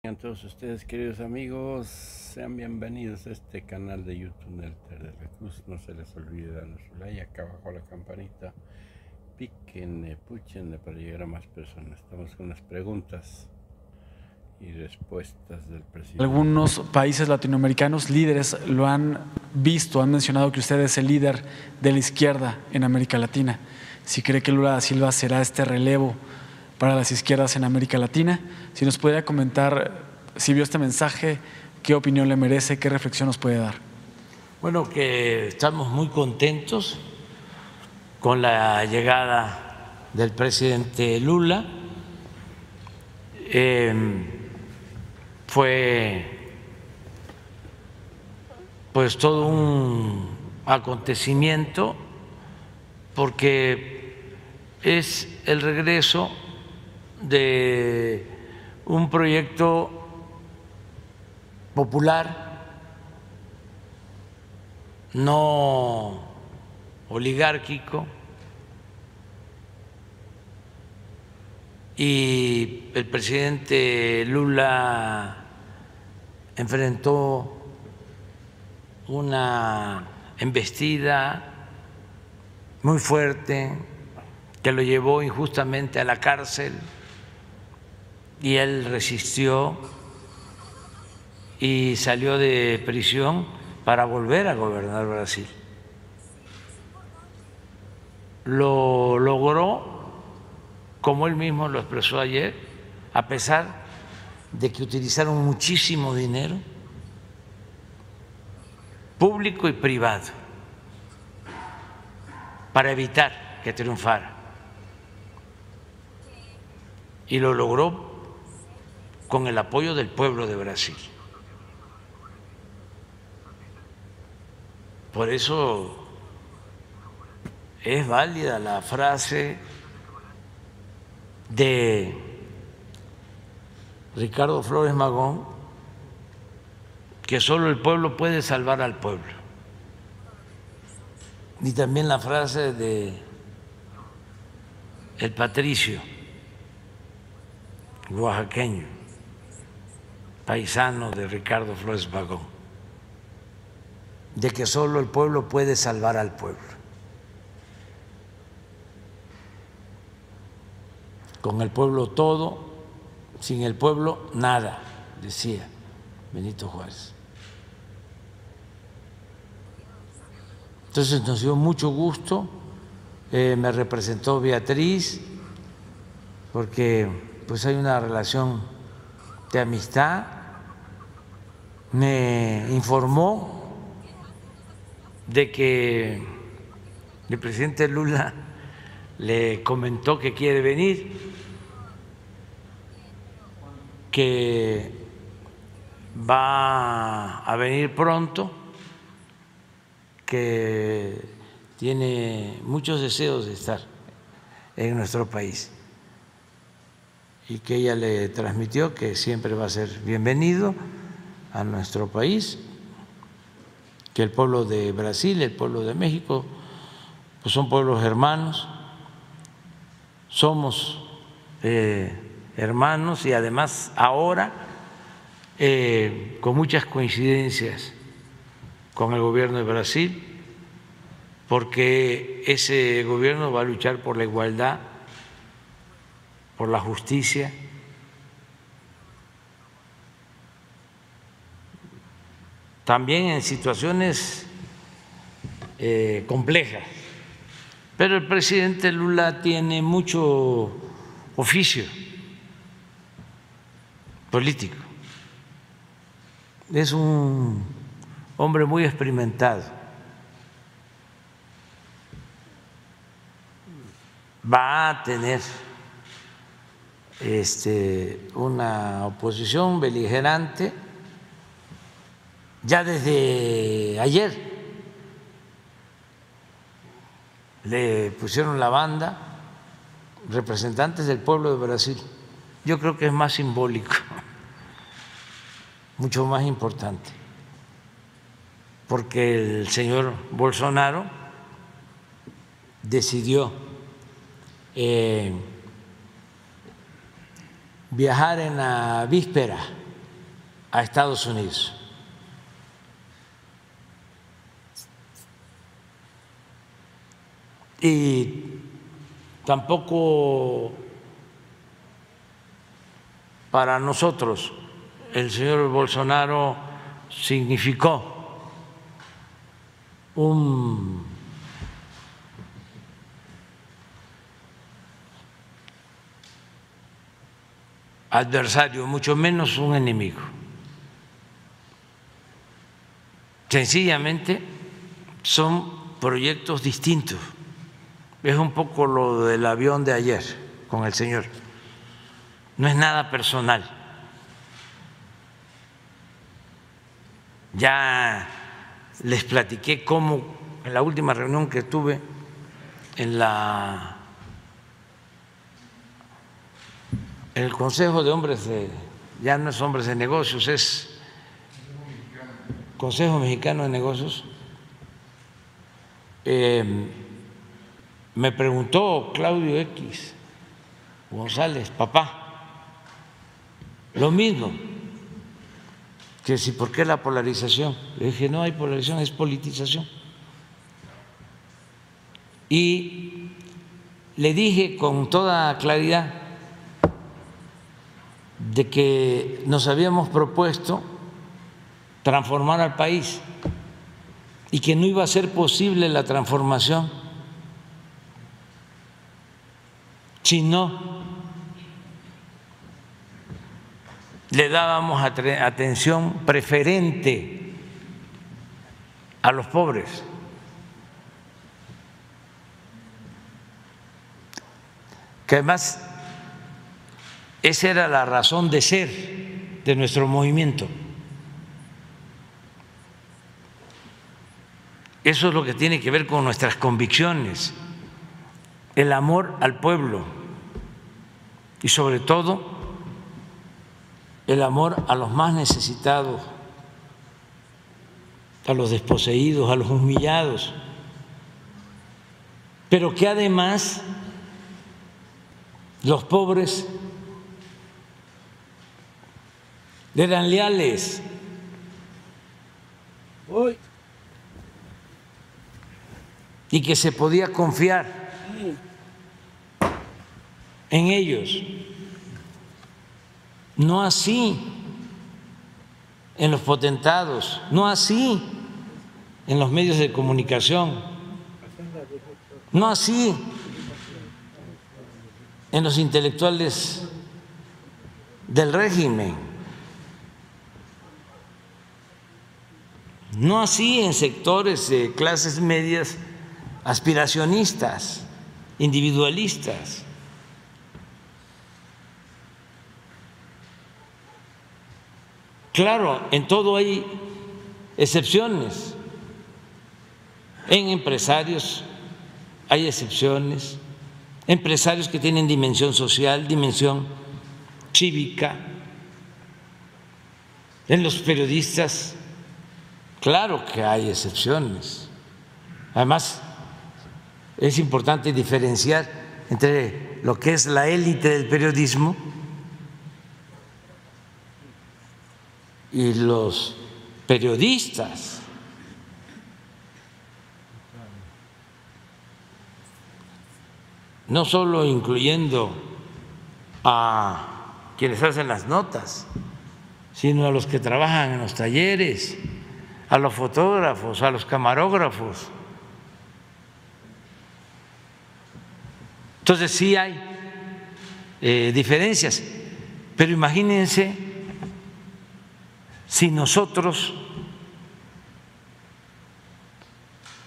A todos ustedes, queridos amigos, sean bienvenidos a este canal de YouTube Nelter de la Cruz. No se les olvide darle su like, acá abajo la campanita, píquenle, púchenle para llegar a más personas. Estamos con las preguntas y respuestas del presidente. Algunos países latinoamericanos líderes lo han visto, han mencionado que usted es el líder de la izquierda en América Latina. Si cree que Lula da Silva será este relevo para las izquierdas en América Latina, si nos pudiera comentar si vio este mensaje, qué opinión le merece, qué reflexión nos puede dar. Bueno, que estamos muy contentos con la llegada del presidente Lula. Fue pues todo un acontecimiento porque es el regreso de un proyecto popular, no oligárquico, y el presidente Lula enfrentó una embestida muy fuerte que lo llevó injustamente a la cárcel y él resistió y salió de prisión para volver a gobernar Brasil. Lo logró, como él mismo lo expresó ayer, a pesar de que utilizaron muchísimo dinero público y privado para evitar que triunfara. Y lo logró con el apoyo del pueblo de Brasil. Por eso es válida la frase de Ricardo Flores Magón, que solo el pueblo puede salvar al pueblo. Y también la frase de el Patricio, oaxaqueño, paisano de Ricardo Flores Magón, de que solo el pueblo puede salvar al pueblo. Con el pueblo todo, sin el pueblo nada, decía Benito Juárez. Entonces nos dio mucho gusto, me representó Beatriz, porque pues hay una relación de amistad, me informó de que el presidente Lula le comentó que quiere venir, que va a venir pronto, que tiene muchos deseos de estar en nuestro país y que ella le transmitió que siempre va a ser bienvenido a nuestro país, que el pueblo de Brasil, el pueblo de México, pues son pueblos hermanos, somos hermanos y además ahora con muchas coincidencias con el gobierno de Brasil, porque ese gobierno va a luchar por la igualdad, por la justicia, también en situaciones complejas. Pero el presidente Lula tiene mucho oficio político, es un hombre muy experimentado, va a tener una oposición beligerante. Ya desde ayer le pusieron la banda representantes del pueblo de Brasil. Yo creo que es más simbólico, mucho más importante, porque el señor Bolsonaro decidió viajar en la víspera a Estados Unidos. Y tampoco para nosotros el señor Bolsonaro significó un adversario, mucho menos un enemigo. Sencillamente son proyectos distintos. Es un poco lo del avión de ayer con el señor. No es nada personal. Ya les platiqué cómo en la última reunión que tuve en el Consejo de Hombres ya no es Hombres de Negocios, es Consejo Mexicano de Negocios. Me preguntó Claudio X González, papá, lo mismo, que si por qué la polarización. Le dije, no hay polarización, es politización. Y le dije con toda claridad de que nos habíamos propuesto transformar al país y que no iba a ser posible la transformación si no le dábamos atención preferente a los pobres. Que además esa era la razón de ser de nuestro movimiento. Eso es lo que tiene que ver con nuestras convicciones, el amor al pueblo y sobre todo el amor a los más necesitados, a los desposeídos, a los humillados, pero que además los pobres eran leales. Y que se podía confiar en ellos. No así en los potentados, no así en los medios de comunicación, no así en los intelectuales del régimen, no así en sectores de clases medias aspiracionistas, individualistas. Claro, en todo hay excepciones. En empresarios hay excepciones, empresarios que tienen dimensión social, dimensión cívica. En los periodistas, claro que hay excepciones. Además, es importante diferenciar entre lo que es la élite del periodismo y los periodistas. No solo incluyendo a quienes hacen las notas, sino a los que trabajan en los talleres, a los fotógrafos, a los camarógrafos. Entonces sí hay diferencias, pero imagínense si nosotros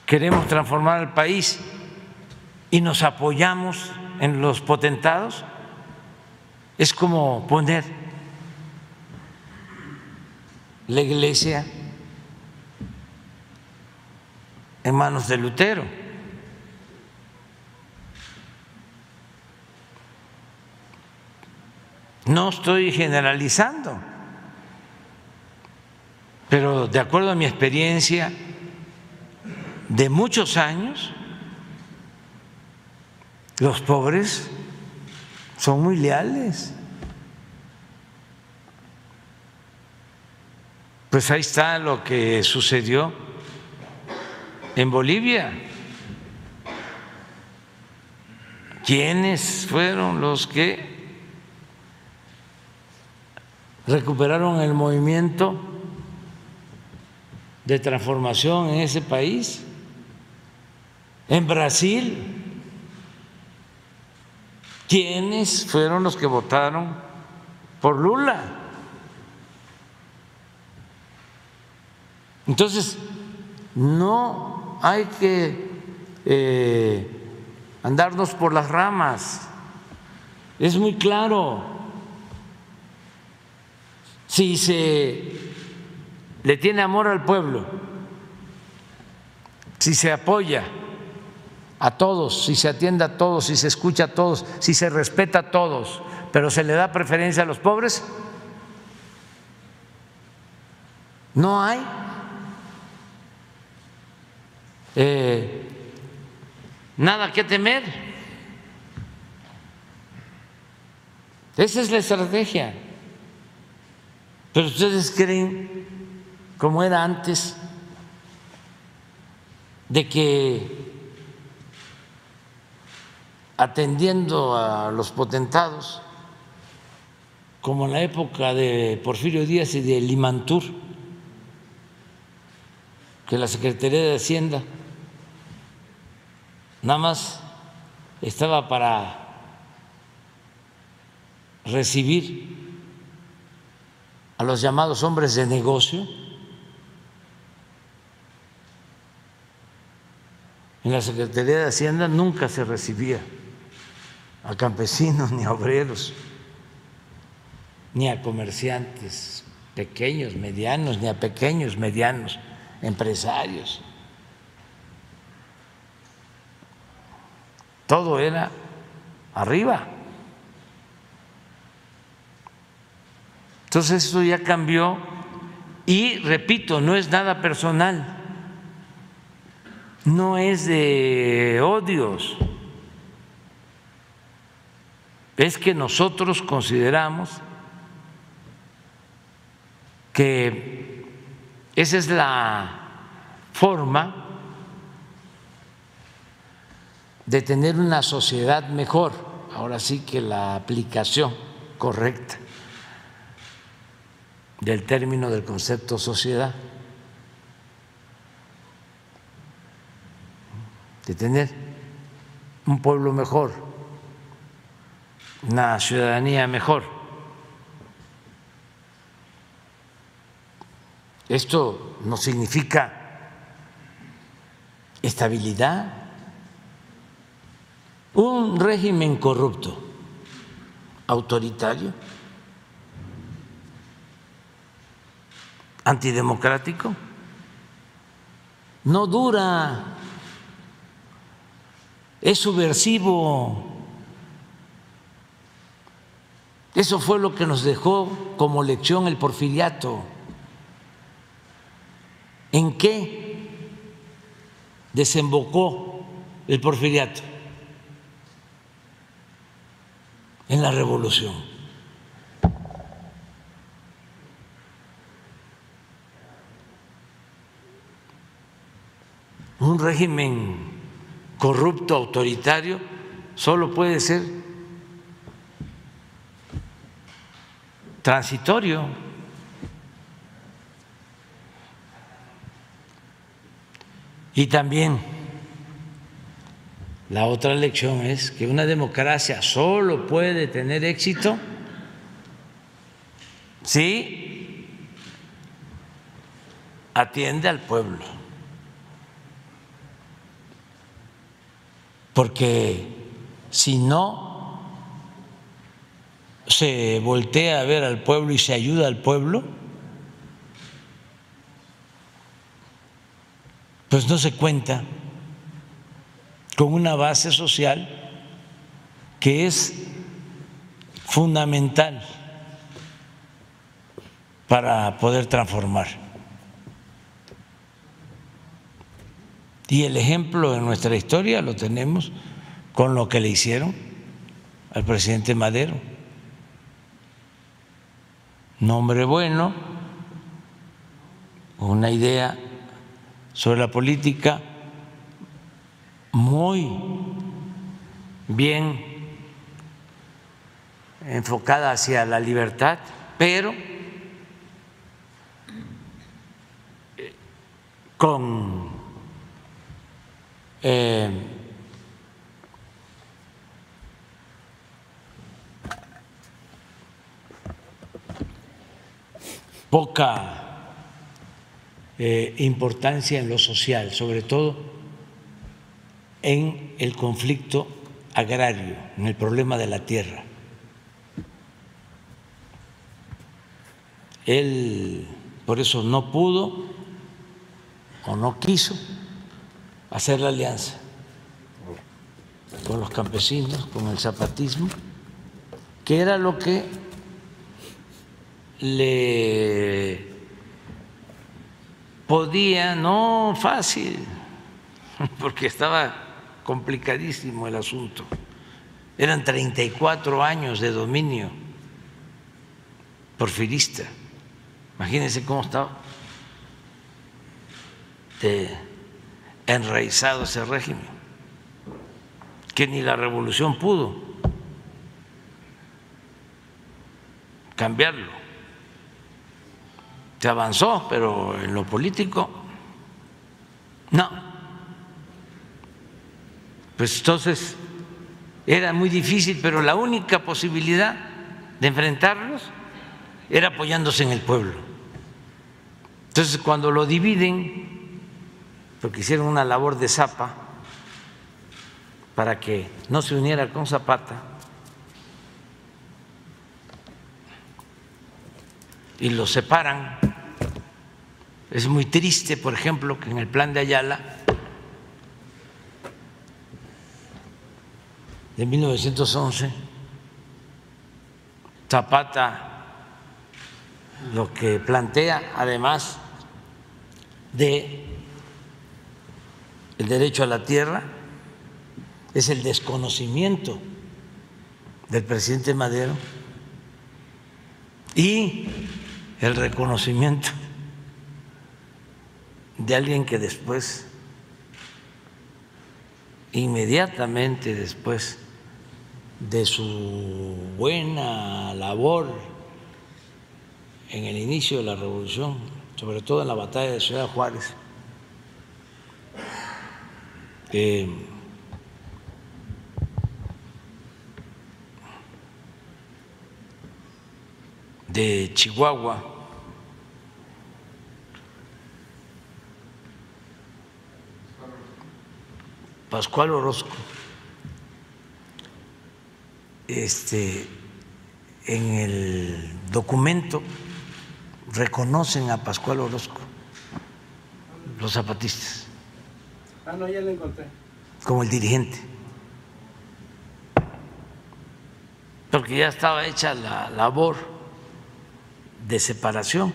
queremos transformar al país y nos apoyamos en los potentados, es como poner la iglesia en manos de Lutero. No estoy generalizando, pero de acuerdo a mi experiencia de muchos años, los pobres son muy leales. Pues ahí está lo que sucedió en Bolivia. ¿Quiénes fueron los que recuperaron el movimiento de transformación en ese país? En Brasil, ¿quiénes fueron los que votaron por Lula? Entonces, no hay que andarnos por las ramas. Es muy claro. Si se le tiene amor al pueblo, si se apoya a todos, si se atiende a todos, si se escucha a todos, si se respeta a todos, pero se le da preferencia a los pobres, no hay nada que temer. Esa es la estrategia. Pero ustedes creen, como era antes, de que atendiendo a los potentados, como en la época de Porfirio Díaz y de Limantur, que la Secretaría de Hacienda nada más estaba para recibir a los llamados hombres de negocio. En la Secretaría de Hacienda nunca se recibía a campesinos, ni a obreros, ni a comerciantes pequeños, medianos, ni a pequeños, medianos empresarios. Todo era arriba. Entonces eso ya cambió y, repito, no es nada personal, no es de odios, es que nosotros consideramos que esa es la forma de tener una sociedad mejor. Ahora sí que la aplicación correcta del término del concepto sociedad, de tener un pueblo mejor, una ciudadanía mejor. Esto no significa estabilidad. Un régimen corrupto, autoritario, antidemocrático, no dura, es subversivo. Eso fue lo que nos dejó como lección el porfiriato. ¿En qué desembocó el porfiriato? En la revolución. Un régimen corrupto, autoritario, solo puede ser transitorio. Y también la otra lección es que una democracia solo puede tener éxito si atiende al pueblo, porque si no se voltea a ver al pueblo y se ayuda al pueblo, pues no se cuenta con una base social que es fundamental para poder transformar. Y el ejemplo en nuestra historia lo tenemos con lo que le hicieron al presidente Madero. Un hombre bueno, una idea sobre la política muy bien enfocada hacia la libertad, pero con poca importancia en lo social, sobre todo en el conflicto agrario, en el problema de la tierra. Él por eso no pudo o no quiso hacer la alianza con los campesinos, con el zapatismo, que era lo que le podía, no fácil, porque estaba complicadísimo el asunto. Eran 34 años de dominio porfirista. Imagínense cómo estaba enraizado ese régimen, que ni la revolución pudo cambiarlo. Se avanzó, pero en lo político no. Pues entonces era muy difícil, pero la única posibilidad de enfrentarlos era apoyándose en el pueblo. Entonces, cuando lo dividen, porque hicieron una labor de zapa para que no se uniera con Zapata, y lo separan, es muy triste, por ejemplo, que en el plan de Ayala de 1911, Zapata lo que plantea, además de el derecho a la tierra, es el desconocimiento del presidente Madero y el reconocimiento de alguien que después, inmediatamente después de su buena labor en el inicio de la revolución, sobre todo en la batalla de Ciudad Juárez, de Chihuahua, Pascual Orozco, en el documento reconocen a Pascual Orozco los zapatistas. No, ya lo encontré. Como el dirigente, porque ya estaba hecha la labor de separación.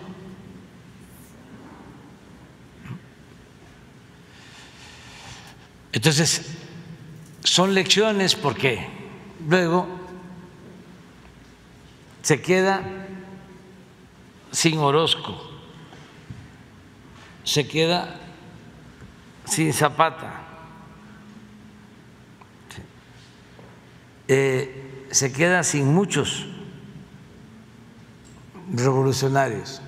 Entonces, son lecciones porque luego se queda sin Orozco, se queda sin Zapata, se queda sin muchos revolucionarios.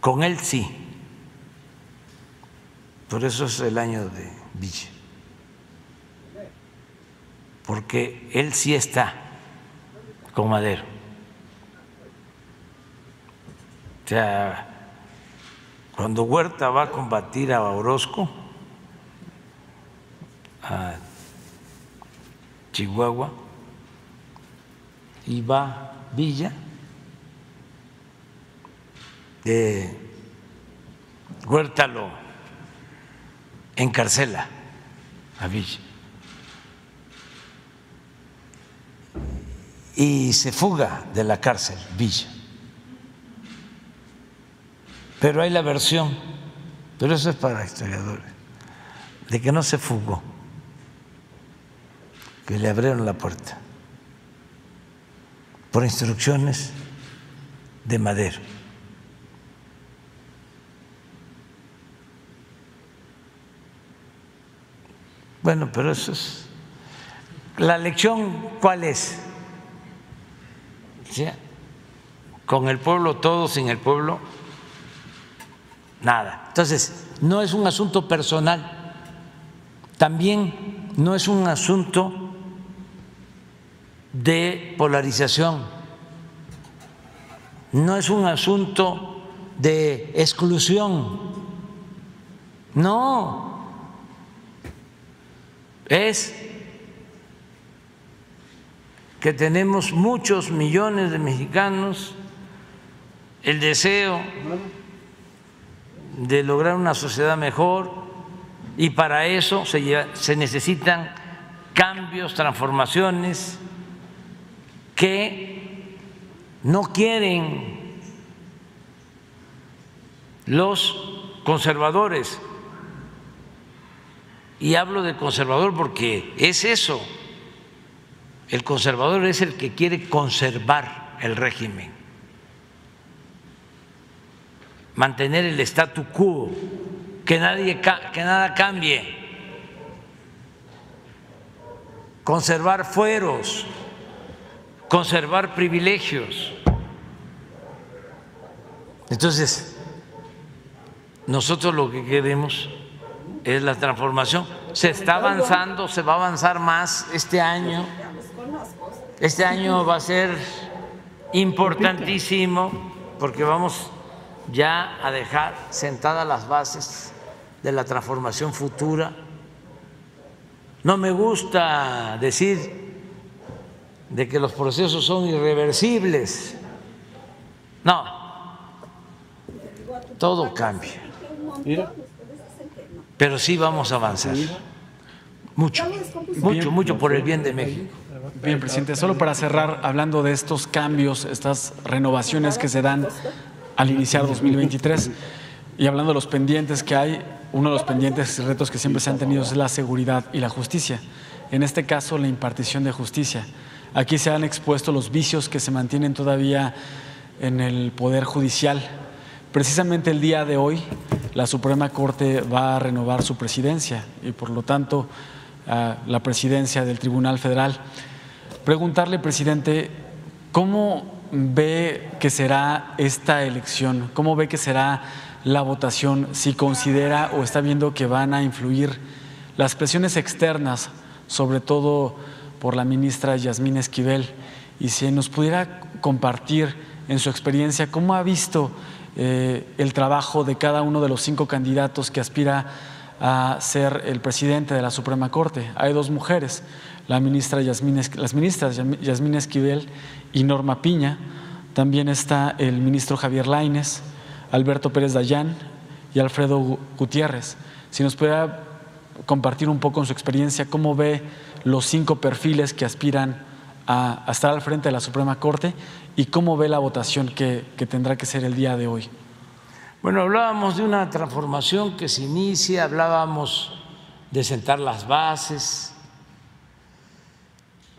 Con él sí, por eso es el año de Villa, porque él sí está con Madero. O sea, cuando Huerta va a combatir a Orozco, a Chihuahua, y va Villa, Huerta lo encarcela a Villa y se fuga de la cárcel Villa. Pero hay la versión, pero eso es para historiadores, de que no se fugó, que le abrieron la puerta por instrucciones de Madero. Bueno, pero eso es… ¿La lección cuál es? ¿Sí? Con el pueblo todo, sin el pueblo nada. Entonces, no es un asunto personal, también no es un asunto de polarización, no es un asunto de exclusión, no, es que tenemos muchos millones de mexicanos el deseo de lograr una sociedad mejor y para eso se necesitan cambios, transformaciones que no quieren los conservadores. Y hablo de conservador porque es eso. El conservador es el que quiere conservar el régimen, mantener el statu quo, que nada cambie, conservar fueros, conservar privilegios. Entonces, nosotros lo que queremos es la transformación. Se está avanzando, se va a avanzar más este año. Este año va a ser importantísimo porque vamos ya a dejar sentadas las bases de la transformación futura. No me gusta decir de que los procesos son irreversibles. No, todo cambia. Pero sí vamos a avanzar. Mucho, mucho, mucho por el bien de México. Bien, presidente, solo para cerrar, hablando de estos cambios, estas renovaciones que se dan al iniciar 2023 y hablando de los pendientes que hay, uno de los pendientes y retos que siempre se han tenido es la seguridad y la justicia. En este caso, la impartición de justicia. Aquí se han expuesto los vicios que se mantienen todavía en el Poder Judicial. Precisamente el día de hoy, la Suprema Corte va a renovar su presidencia y, por lo tanto, la presidencia del Tribunal Federal. Preguntarle, presidente, ¿cómo ve que será esta elección? ¿Cómo ve que será la votación? Si considera o está viendo que van a influir las presiones externas, sobre todo por la ministra Yasmín Esquivel, y si nos pudiera compartir en su experiencia cómo ha visto el trabajo de cada uno de los 5 candidatos que aspira a ser el presidente de la Suprema Corte. Hay 2 mujeres, las ministras Yasmín Esquivel y Norma Piña. También está el ministro Javier Lainez, Alberto Pérez Dayán y Alfredo Gutiérrez. Si nos pudiera compartir un poco en su experiencia cómo ve los 5 perfiles que aspiran a estar al frente de la Suprema Corte y cómo ve la votación que tendrá que ser el día de hoy. Bueno, hablábamos de una transformación que se inicia, hablábamos de sentar las bases,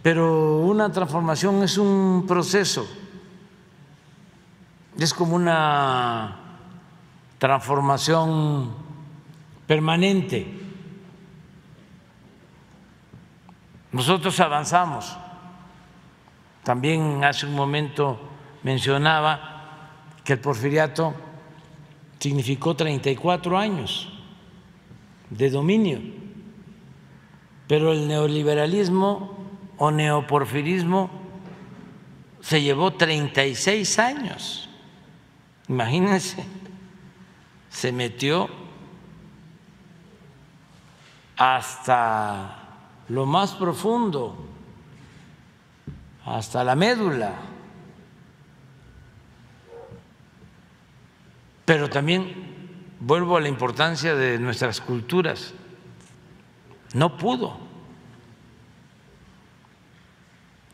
pero una transformación es un proceso, es como una transformación permanente. Nosotros avanzamos. También hace un momento mencionaba que el porfiriato significó 34 años de dominio, pero el neoliberalismo o neoporfirismo se llevó 36 años. Imagínense, se metió hasta lo más profundo, hasta la médula. Pero también vuelvo a la importancia de nuestras culturas. No pudo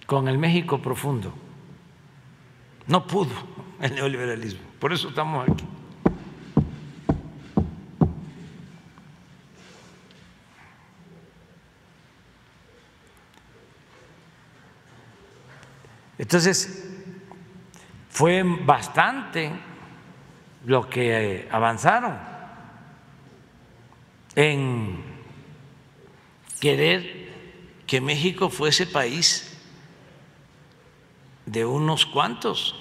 con el México profundo, no pudo el neoliberalismo. Por eso estamos aquí. Entonces, fue bastante lo que avanzaron en querer que México fuese país de unos cuantos,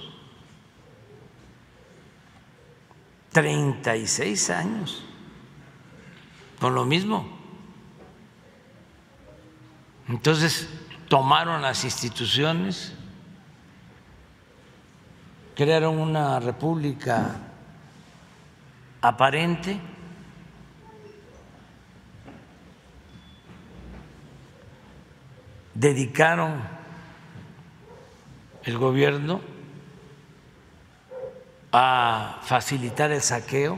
36 años, con lo mismo. Entonces, tomaron las instituciones, crearon una república aparente, dedicaron el gobierno a facilitar el saqueo,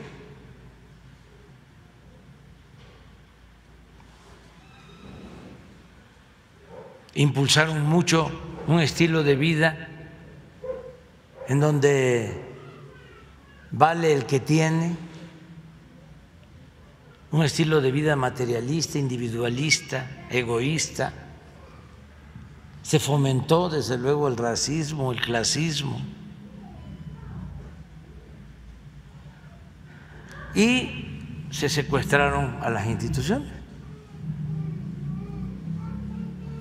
impulsaron mucho un estilo de vida en donde vale el que tiene, un estilo de vida materialista, individualista, egoísta. Se fomentó desde luego el racismo, el clasismo, y se secuestraron a las instituciones.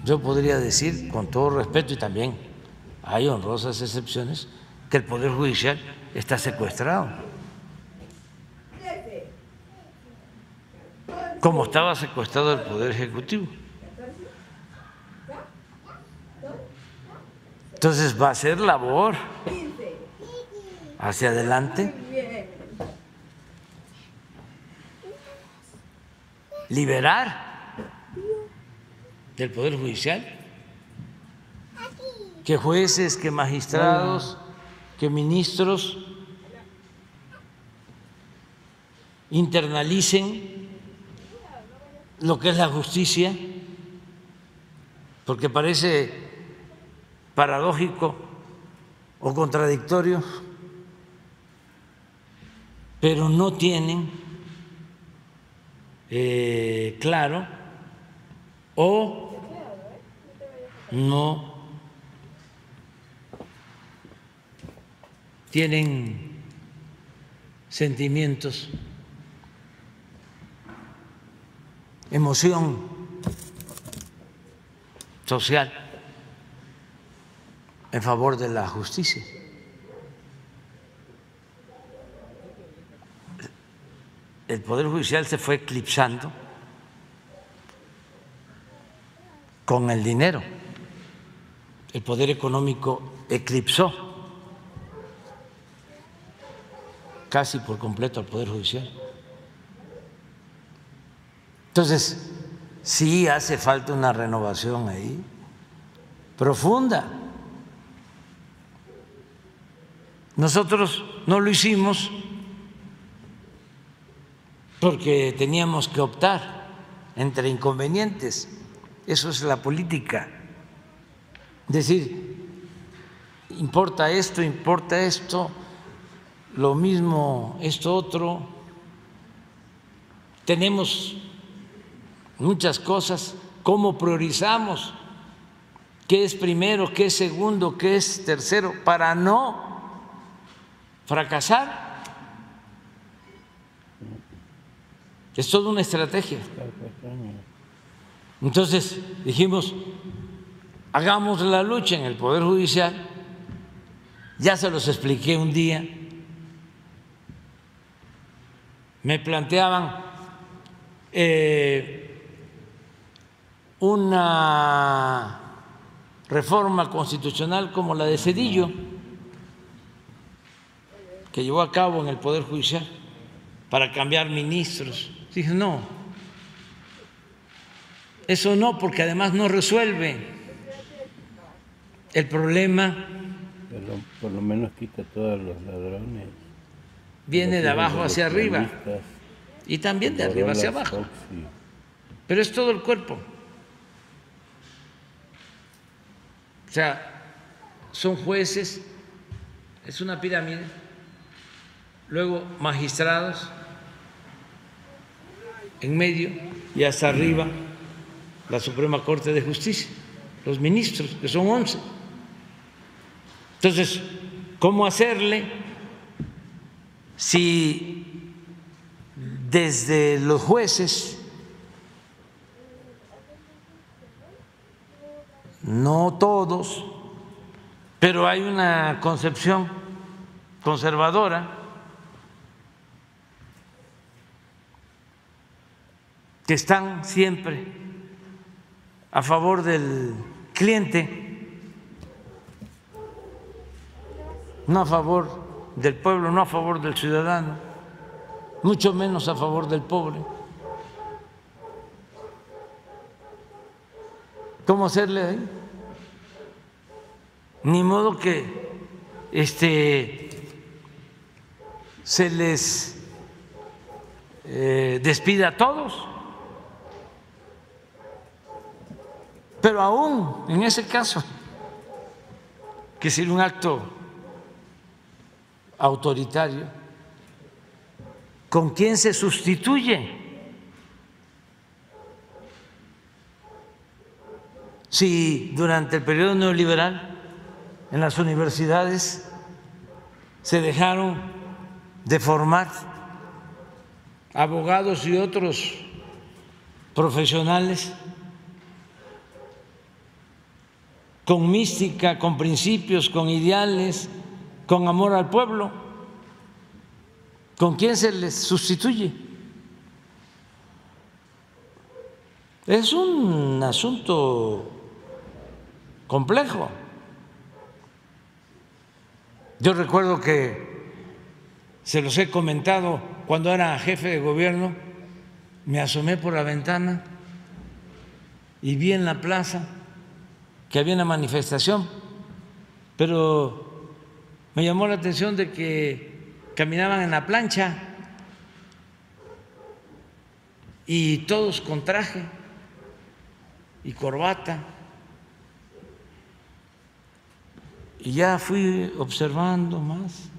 Yo podría decir, con todo respeto, y también hay honrosas excepciones, que el Poder Judicial está secuestrado, como estaba secuestrado el Poder Ejecutivo. Entonces va a ser labor hacia adelante liberar del Poder Judicial, que jueces, que magistrados, que ministros internalicen lo que es la justicia, porque parece paradójico o contradictorio, pero no tienen claro o no tienen sentimientos, emoción social en favor de la justicia. El Poder Judicial se fue eclipsando con el dinero. El poder económico eclipsó casi por completo al Poder Judicial. Entonces, sí hace falta una renovación ahí profunda. Nosotros no lo hicimos porque teníamos que optar entre inconvenientes. Eso es la política. Es decir, importa esto, lo mismo esto otro. Tenemos muchas cosas. ¿Cómo priorizamos? ¿Qué es primero? ¿Qué es segundo? ¿Qué es tercero? Para no fracasar. Es toda una estrategia. Entonces dijimos, hagamos la lucha en el Poder Judicial. Ya se los expliqué un día. Me planteaban una reforma constitucional como la de Zedillo, que llevó a cabo en el Poder Judicial para cambiar ministros. Dije, no, eso no, porque además no resuelve el problema. Pero por lo menos quita a todos los ladrones. Viene de abajo hacia arriba y también de arriba hacia abajo. Pero es todo el cuerpo. O sea, son jueces, es una pirámide, luego magistrados en medio y hasta arriba la Suprema Corte de Justicia, los ministros, que son 11. Entonces, ¿cómo hacerle si desde los jueces, no todos, pero hay una concepción conservadora que están siempre a favor del cliente, no a favor del pueblo, no a favor del ciudadano, mucho menos a favor del pobre? ¿Cómo hacerle ahí? Ni modo que se les despida a todos. Pero aún en ese caso, que sería un acto autoritario, ¿con quién se sustituye? Si durante el periodo neoliberal en las universidades se dejaron de formar abogados y otros profesionales con mística, con principios, con ideales, con amor al pueblo, ¿con quién se les sustituye? Es un asunto complejo. Yo recuerdo que se los he comentado, cuando era jefe de gobierno, me asomé por la ventana y vi en la plaza que había una manifestación, pero me llamó la atención de que caminaban en la plancha y todos con traje y corbata. Y ya fui observando más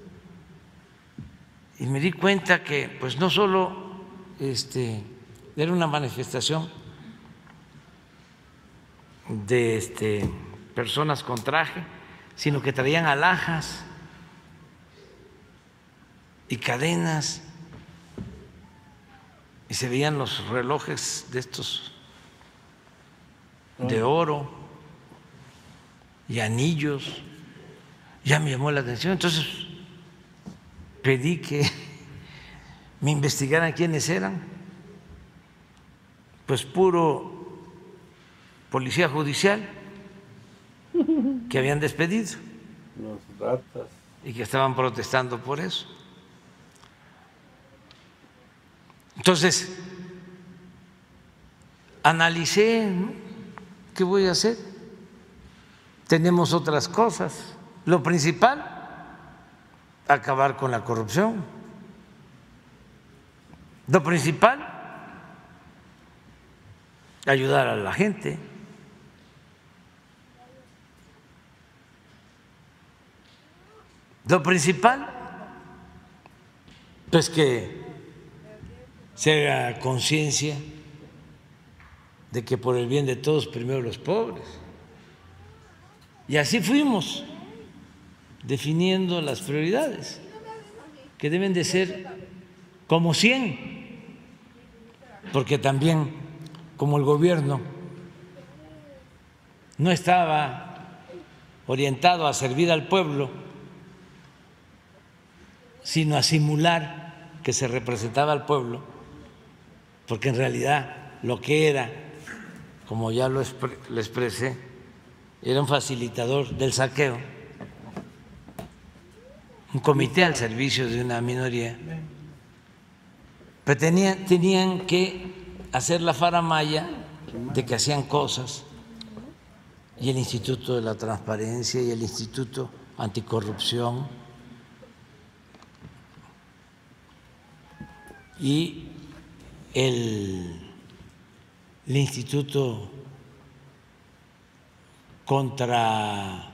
y me di cuenta que pues no solo era una manifestación de personas con traje, sino que traían alhajas y cadenas y se veían los relojes de estos de oro y anillos. Ya me llamó la atención, entonces pedí que me investigaran quiénes eran. Pues puro policía judicial que habían despedido Los ratas. y que estaban protestando por eso. Entonces analicé, ¿no? ¿Qué voy a hacer? Tenemos otras cosas. Lo principal, acabar con la corrupción. Lo principal, ayudar a la gente. Lo principal, pues que se haga conciencia de que por el bien de todos, primero los pobres. Y así fuimos definiendo las prioridades, que deben de ser como 100, porque también como el gobierno no estaba orientado a servir al pueblo, sino a simular que se representaba al pueblo, porque en realidad lo que era, como ya lo expresé, era un facilitador del saqueo, un comité al servicio de una minoría, pero tenían que hacer la faramalla de que hacían cosas, y el Instituto de la Transparencia y el Instituto Anticorrupción y el Instituto contra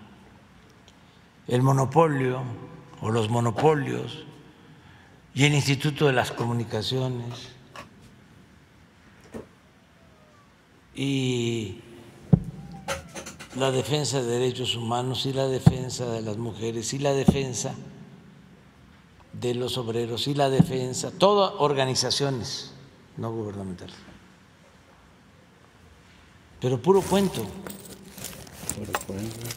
el monopolio o los monopolios y el Instituto de las Comunicaciones y la defensa de derechos humanos y la defensa de las mujeres y la defensa de los obreros y la defensa, todas organizaciones no gubernamentales. Pero puro cuento. Puro cuento.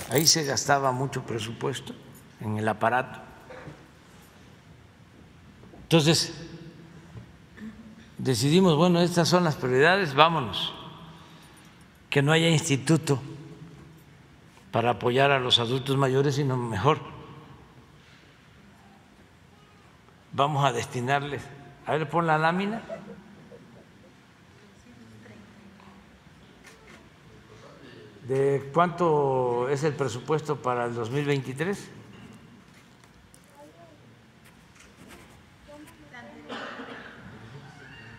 Ahí se gastaba mucho presupuesto en el aparato. Entonces, decidimos, bueno, estas son las prioridades, vámonos. Que no haya instituto para apoyar a los adultos mayores, sino mejor vamos a destinarles. A ver, pon la lámina. ¿De cuánto es el presupuesto para el 2023?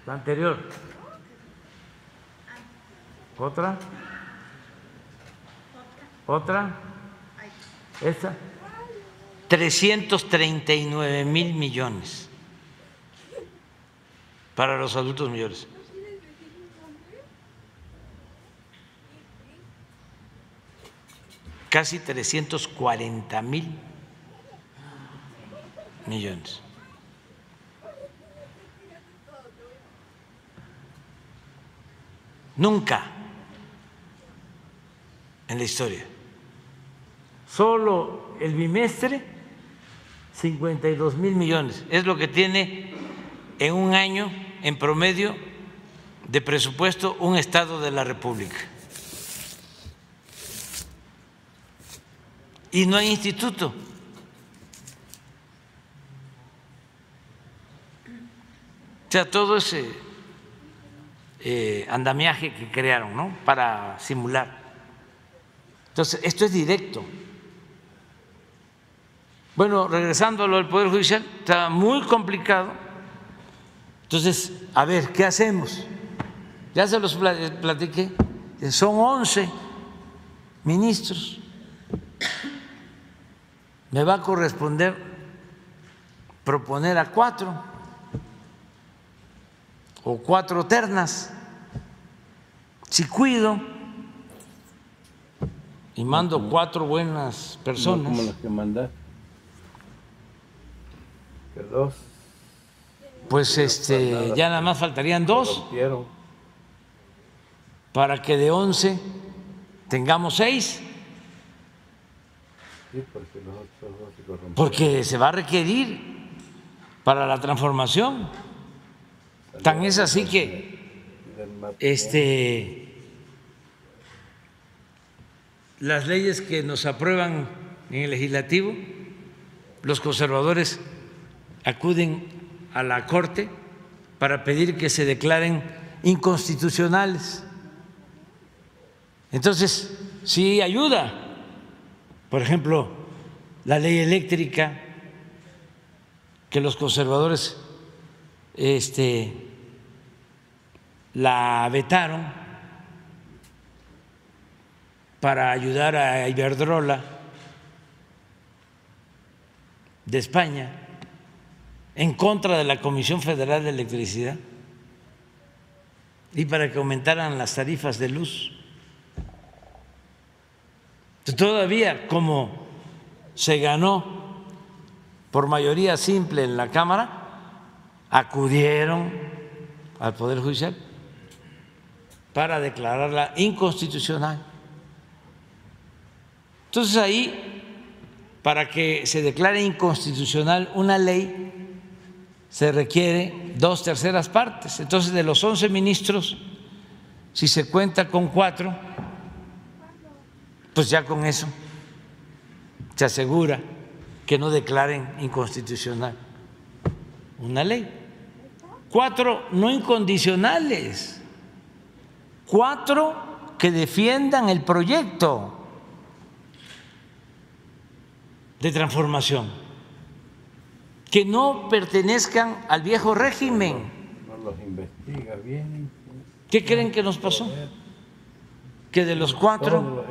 La anterior. ¿Otra? ¿Otra? ¿Esta? 339,000 millones para los adultos mayores. Casi 340,000 millones. Nunca en la historia. Solo el bimestre, 52,000 millones. Es lo que tiene en un año, en promedio, de presupuesto un estado de la República. Y no hay instituto. O sea, todo ese andamiaje que crearon, ¿no?, para simular. Entonces, esto es directo. Bueno, regresando a lo del Poder Judicial, está muy complicado. Entonces, a ver, ¿qué hacemos? Ya se los platiqué, son 11 ministros. Me va a corresponder proponer a 4 o 4 ternas. Si cuido y mando 4 buenas personas. No como los que mandaste. Que 2. Pues ya nada más faltarían 2 para que de 11 tengamos 6. Sí, porque los otros 2 se corrompieron. Porque se va a requerir para la transformación. Tan es así que las leyes que nos aprueban en el legislativo, los conservadores acuden a la Corte para pedir que se declaren inconstitucionales. Entonces, sí ayuda. Por ejemplo, la ley eléctrica, que los conservadores la vetaron para ayudar a Iberdrola de España, en contra de la Comisión Federal de Electricidad y para que aumentaran las tarifas de luz. Todavía, como se ganó por mayoría simple en la Cámara, acudieron al Poder Judicial para declararla inconstitucional. Entonces ahí, para que se declare inconstitucional una ley, se requiere 2/3 partes. Entonces, de los 11 ministros, si se cuenta con 4, pues ya con eso se asegura que no declaren inconstitucional una ley. 4 no incondicionales, 4 que defiendan el proyecto de transformación, que no pertenezcan al viejo régimen. No los investiga bien. ¿Qué creen que nos pasó? Que de los 4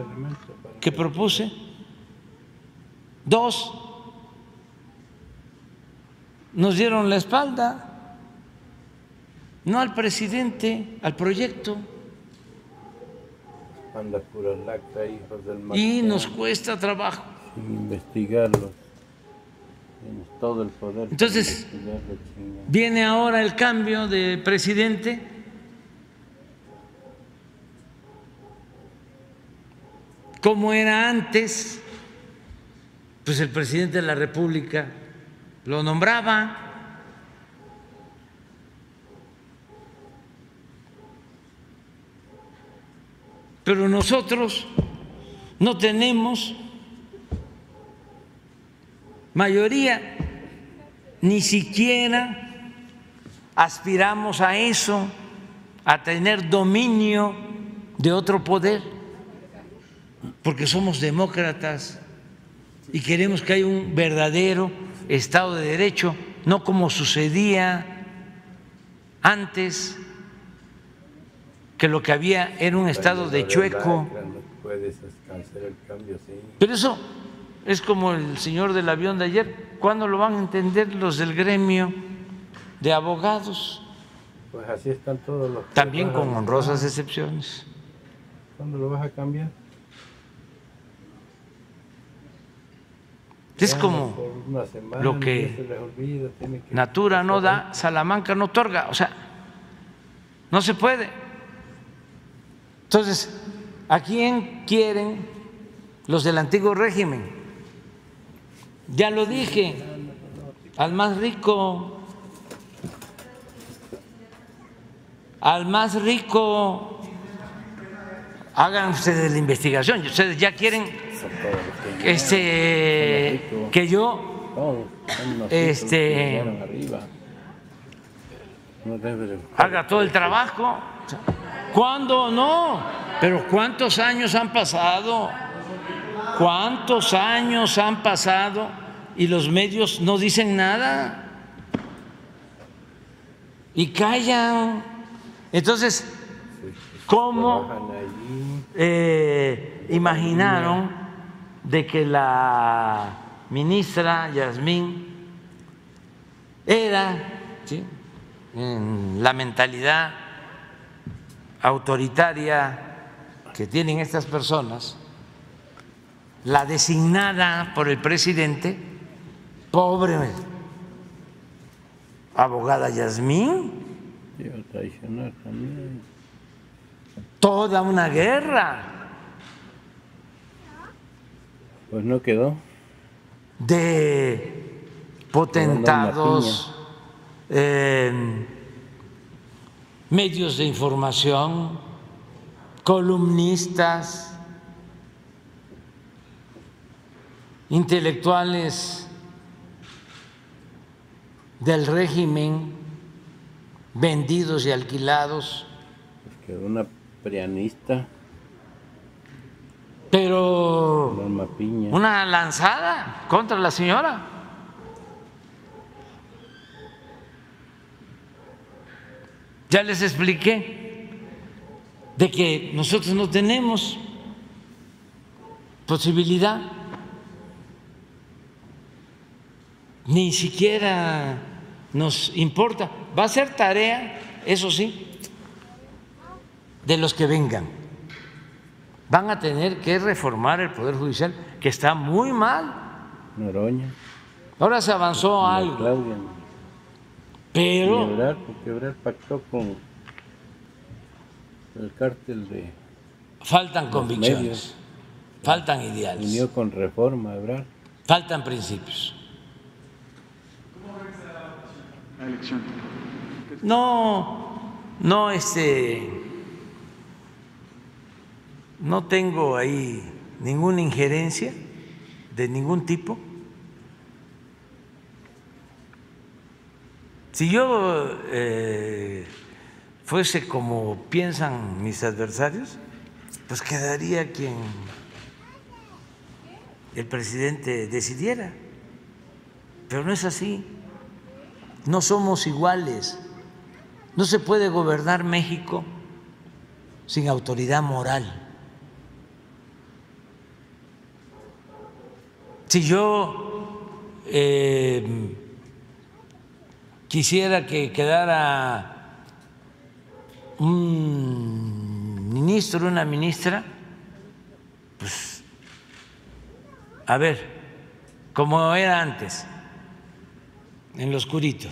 que propuse, 2 nos dieron la espalda, no al presidente, al proyecto. Anda pura lacra, hijos del mar. Y nos cuesta trabajo. Sin investigarlos. Tienes todo el poder. Entonces, viene ahora el cambio de presidente. Como era antes, pues el presidente de la República lo nombraba. Pero nosotros no tenemos mayoría, ni siquiera aspiramos a eso, a tener dominio de otro poder, porque somos demócratas y queremos que haya un verdadero Estado de Derecho, no como sucedía antes, que lo que había era un estado de chueco. Pero eso es como el señor del avión de ayer. ¿Cuándo lo van a entender los del gremio de abogados? Pues así están todos los. También con honrosas excepciones. ¿Cuándo lo vas a cambiar? Es como lo que Natura no da, Salamanca no otorga. O sea, no se puede. Entonces, ¿a quién quieren los del antiguo régimen? Ya lo dije, al más rico, al más rico. Hagan ustedes la investigación. Ustedes ya quieren que yo haga todo el trabajo. ¿Cuándo no? Pero ¿cuántos años han pasado? ¿Cuántos años han pasado y los medios no dicen nada? Y callan. Entonces, ¿cómo imaginaron de que la ministra Yasmín era, ¿sí?, en la mentalidad autoritaria que tienen estas personas, la designada por el presidente, pobre abogada Yasmín, toda una guerra. Pues no quedó. De potentados, medios de información, columnistas, intelectuales del régimen, vendidos y alquilados. Pues quedó una prianista, pero Norma Piña, una lanzada contra la señora. Ya les expliqué de que nosotros no tenemos posibilidad, ni siquiera nos importa. Va a ser tarea, eso sí, de los que vengan. Van a tener que reformar el Poder Judicial, que está muy mal. Noroña. Ahora se avanzó algo. Claudia. Pero porque Ebrard pactó con el cártel de. Faltan convicciones, medios. Faltan ideales. Unió con Reforma, Ebrard. Faltan principios. ¿Cómo ves la elección? No tengo ahí ninguna injerencia de ningún tipo. Si yo fuese como piensan mis adversarios, pues quedaría quien el presidente decidiera. Pero no es así. No somos iguales. No se puede gobernar México sin autoridad moral. Si yo quisiera que quedara un ministro, una ministra pues, a ver, como era antes, en lo oscurito.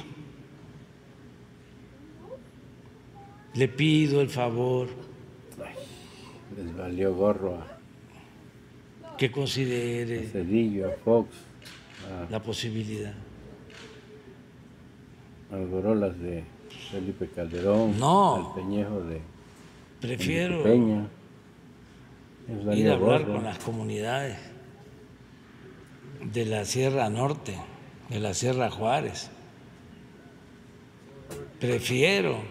Le pido el favor. Les valió gorro que considere a Cedillo, a Fox, la posibilidad. Algorolas de Felipe Calderón, No, al Peñejo de prefiero Peña. ir a hablar con las comunidades de la Sierra Norte, de la Sierra Juárez. Prefiero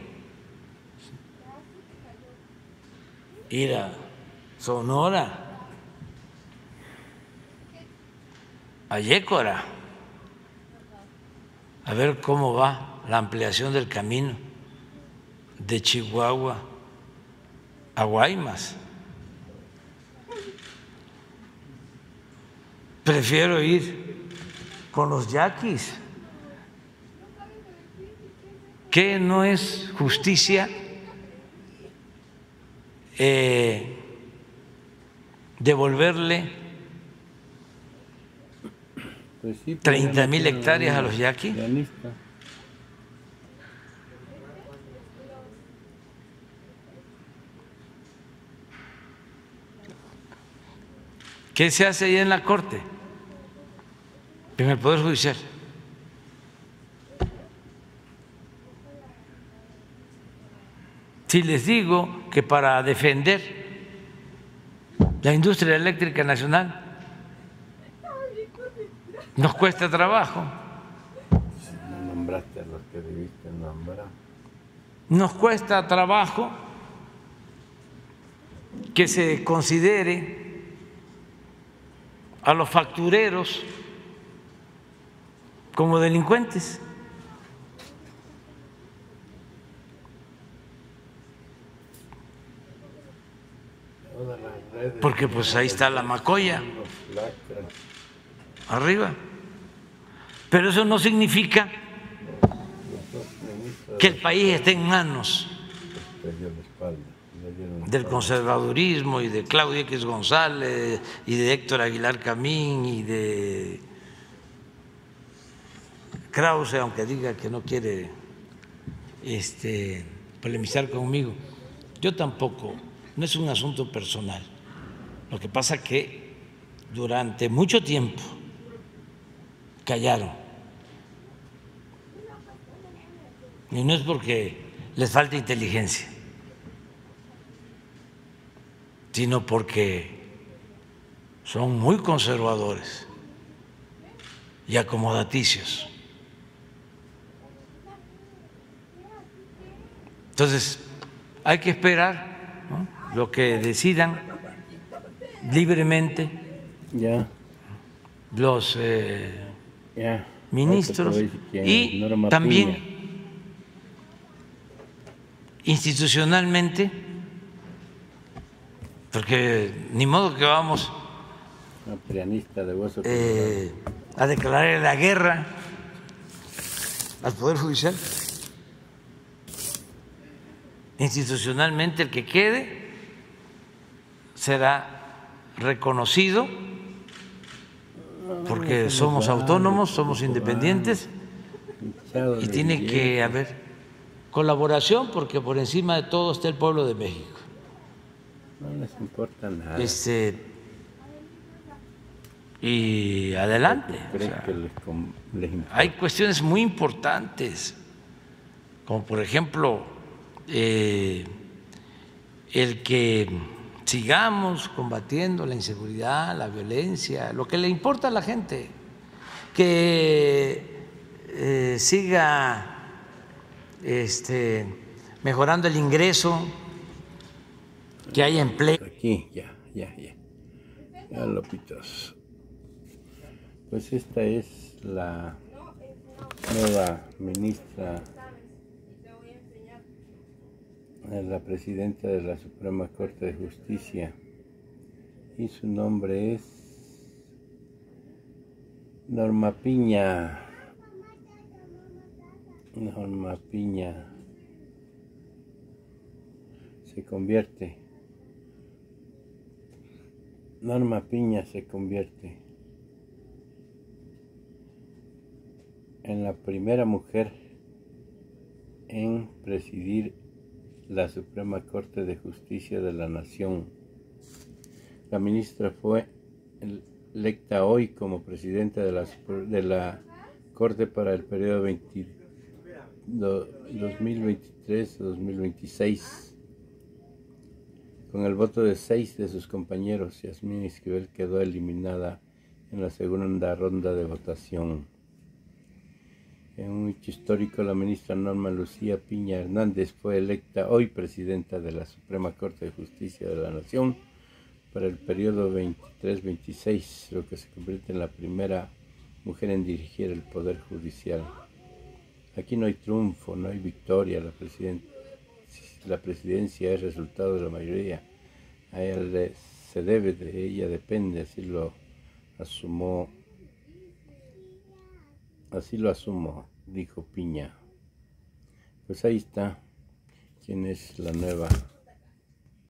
ir a Sonora, a Yécora, a ver cómo va la ampliación del camino de Chihuahua a Guaymas. Prefiero ir con los yaquis. ¿Qué no es justicia devolverle pues sí, 30,000 hectáreas a los yaquis? ¿Qué se hace ahí en la Corte? En el Poder Judicial. Si les digo que para defender la industria eléctrica nacional nos cuesta trabajo. No nombraste a los que debiste nombrar. Nos cuesta trabajo que se considere a los factureros como delincuentes. Porque pues ahí está la macoya arriba. Pero eso no significa que el país esté en manos del conservadurismo y de Claudio X González y de Héctor Aguilar Camín y de Krause, aunque diga que no quiere polemizar conmigo. Yo tampoco, no es un asunto personal. Lo que pasa es que durante mucho tiempo callaron. Y no es porque les falte inteligencia, sino porque son muy conservadores y acomodaticios. Entonces, hay que esperar, ¿no?, lo que decidan libremente los ministros y también institucionalmente, porque ni modo que vamos a declarar la guerra al Poder Judicial. Institucionalmente el que quede será reconocido porque somos autónomos, somos independientes y tiene que haber colaboración porque por encima de todo está el pueblo de México. No les importa nada. Y adelante. O sea, que les hay cuestiones muy importantes, como por ejemplo el que sigamos combatiendo la inseguridad, la violencia, lo que le importa a la gente, que siga mejorando el ingreso, que haya empleo. Aquí, ya, Lopitos. Pues esta es la nueva ministra, la presidenta de la Suprema Corte de Justicia, y su nombre es Norma Piña. Norma Piña se convierte Norma Piña se convierte en la primera mujer en presidir la Suprema Corte de Justicia de la Nación. La ministra fue electa hoy como presidenta de la Corte para el periodo 2023-2026. Con el voto de 6 de sus compañeros, Yasmín Esquivel quedó eliminada en la segunda ronda de votación. En un hecho histórico, la ministra Norma Lucía Piña Hernández fue electa hoy presidenta de la Suprema Corte de Justicia de la Nación para el periodo 23-26, lo que se convierte en la primera mujer en dirigir el Poder Judicial. Aquí no hay triunfo, no hay victoria, la presidencia es resultado de la mayoría. A ella se debe, de ella depende, así lo asumo, dijo Piña. Pues ahí está quién es la nueva